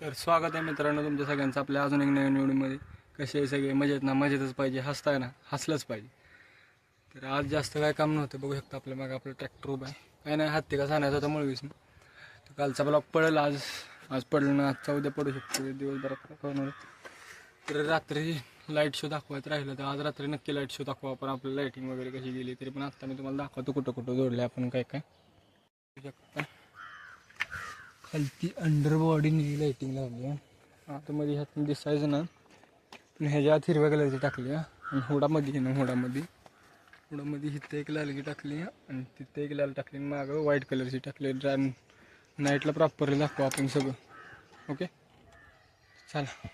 तर स्वागत आहे मित्रांनो तुमच्या सगळ्यांचं आपल्या अजून एक नवीन व्हिडिओमध्ये. कसे आहे सगळे? मजेत ना? मजेतच पाहिजे, हसताय ना? हसलंच पाहिजे. तर आज जास्त काय काम नव्हतं, बघू शकता आपल्या मागं आपलं ट्रॅक्टर उभा आहे. काय नाही, हत्ती का सांगायचं होता मुळवीस. तर कालचा ब्लॉक पडेल, आज पडलं ना, आजचा उद्या पडू शकतो, दिवसभरात होणार. तर रात्री लाईट शो दाखवायचं राहिलं तर आज रात्री नक्की लाईट शो दाखवा आपण, आपलं लाईटिंग वगैरे कशी गेली. तरी पण आत्ता मी तुम्हाला दाखवतो कुठं कुठं जोडले आपण, काय काय खालती अंडर बॉडी लाईटिंग लावली आहे. आतमध्ये ह्यात दिसायचं ना, पण ह्याच्या आत हिरव्या कलरची टाकली आहे. आणि हुडामध्ये ना, हुडामध्ये इथं एक लालगी टाकली आहे आणि तिथं एक लाल टाकली, आणि मागं व्हाईट कलरची टाकली. नाईटला प्रॉपरली दाखवू आपण सगळं. ओके, चला.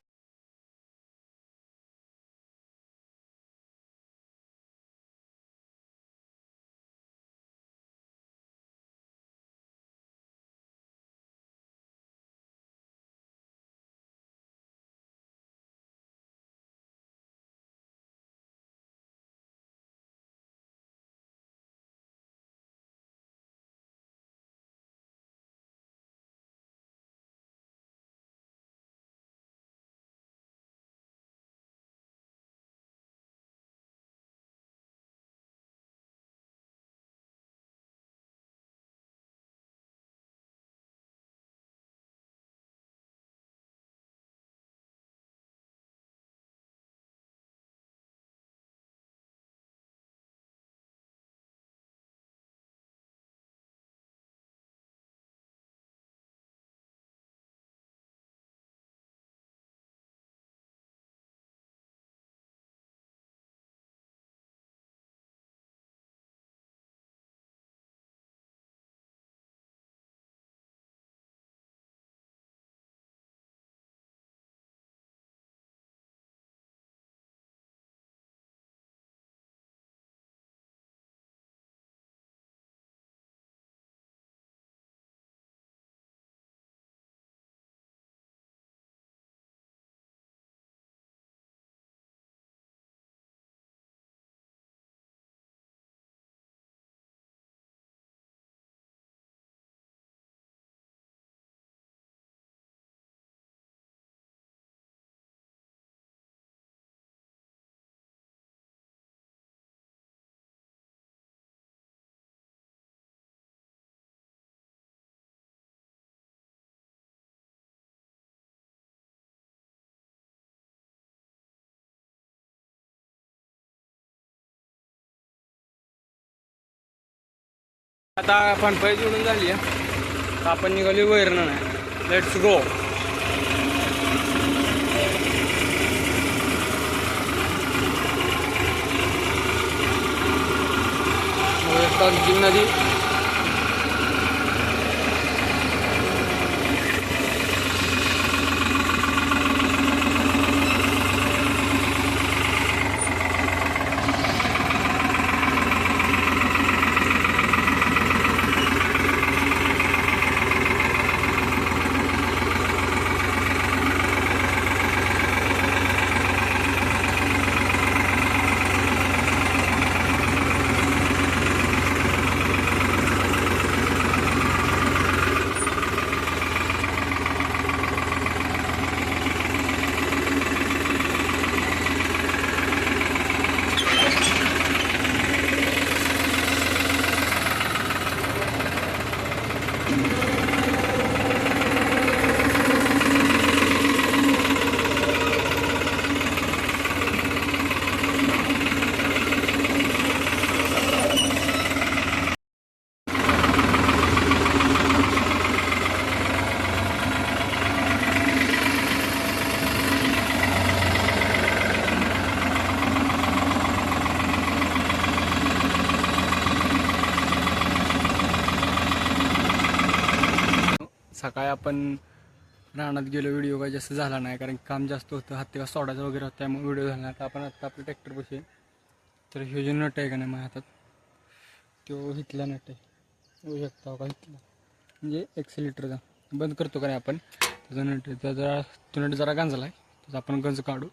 आता फणफळी जोडून झाली आहे, आपण निघाली वैरण नाही. Let's go. नदी सकाळी आपण रानात गेलो, व्हिडिओ काय जास्त झाला नाही कारण काम जास्त होतं, हत्ती का सोडायचं वगैरे होतं, त्यामुळे व्हिडिओ झाला नाही. आता आपण आपलं ट्रॅक्टर बसे. तर हे जो नट आहे का नाही माझ्या हातात, तो हितला नट आहे, होऊ शकता का हितला, म्हणजे एक्सिलेटरचा. बंद करतो का नाही आपण, त्याचा नट आहे, तो नट जरा गांजला आहे, त्याचा आपण गंज काढू.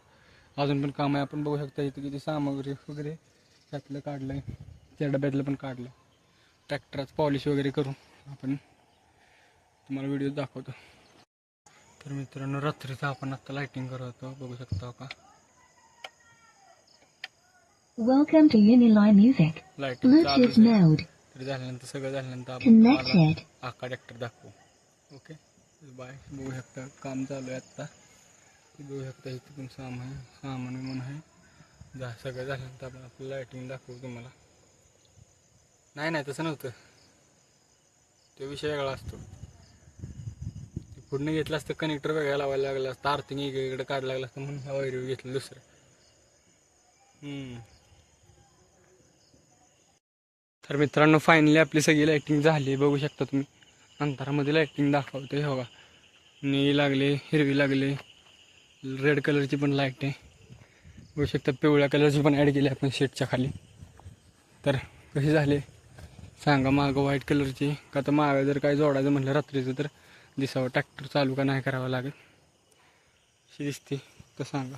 अजून पण काम आहे, आपण बघू शकता इथं किती सामग्री वगैरे त्यातलं काढलं आहे, त्या डब्यातलं पण काढलं. ट्रॅक्टराचं पॉलिश वगैरे करून आपण तुम्हाला व्हिडिओ दाखवतो. तर मित्रांनो रात्रीचं आपण आता लाइटिंग करत होतो, बघू शकता का. Welcome to Uniline Music. Lighting Bluetooth चालू mode तर झाल्यानंतर सगळं झाल्यानंतर आपण connected. तुम्हाला आका ट्रॅक्टर दाखवू. Okay bye. बघू शकता काम चालू आहे आत्ता. बघू शकता इथे पण सामान म्हणून आहे. सगळं झाल्यानंतर आपण आपलं लाइटिंग दाखवू तुम्हाला. नाही तसं नव्हतं, तो विषय वेगळा असतो. पुढनं घेतलं असतं कनेक्टर वेगळा लावायला लागला असतं, आर्थिंग इकडे काढायला लागला असतं म्हणून ह्या वायरी घेतलं दुसरं. तर मित्रांनो फायनली आपली सगळी लाइटिंग झाली. बघू शकता तुम्ही अंधारामध्ये लाइटिंग दाखवते. हे बघा निळी लागले, हिरवी लागले, रेड कलरची पण लाईट आहे. बघू शकता पिवळ्या कलरची पण ॲड केली आपण शेटच्या खाली. तर कशी झाले सांगा. मागं व्हाईट कलरची का तर मागं जर काय जोडायचं म्हटलं रात्रीचं तर दिसावं ट्रॅक्टर चालू का नाही करावं लागेल अशी दिसते तर सांगा.